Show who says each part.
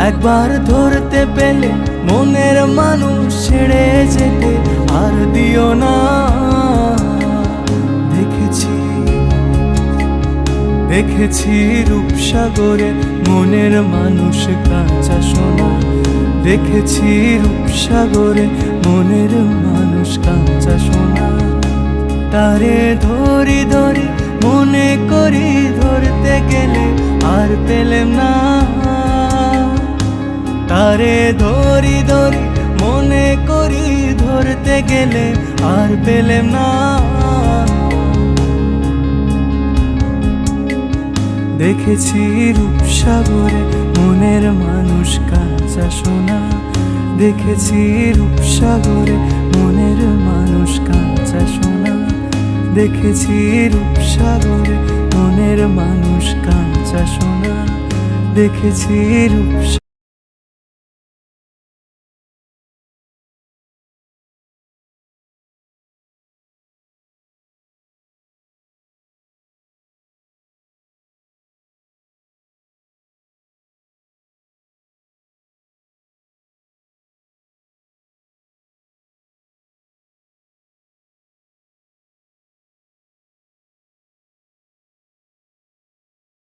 Speaker 1: একবার ধরতে পেলে মনের মানুষ ছেড়ে যেতে আর দিও না। দেখেছি রূপসাগরে মনের মানুষ কাঁচা সোনা। দেখেছি রূপসাগরে মনের মানুষ কাঁচা সোনা। তারে ধরি ধরি মনে করি ধরতে গেলে আর পেলেম না। তারে ধরি ধরি মনে করি ধরতে গেলে আর পেলেম না। দেখেছি রূপসাগরে মনের মানুষ কাঁচা সোনা। দেখেছি রূপসাগরে মনের মানুষ কাঁচা সোনা। দেখেছি রূপসাগরে মনের মানুষ কাঁচা সোনা। দেখেছি রূপসাগরে।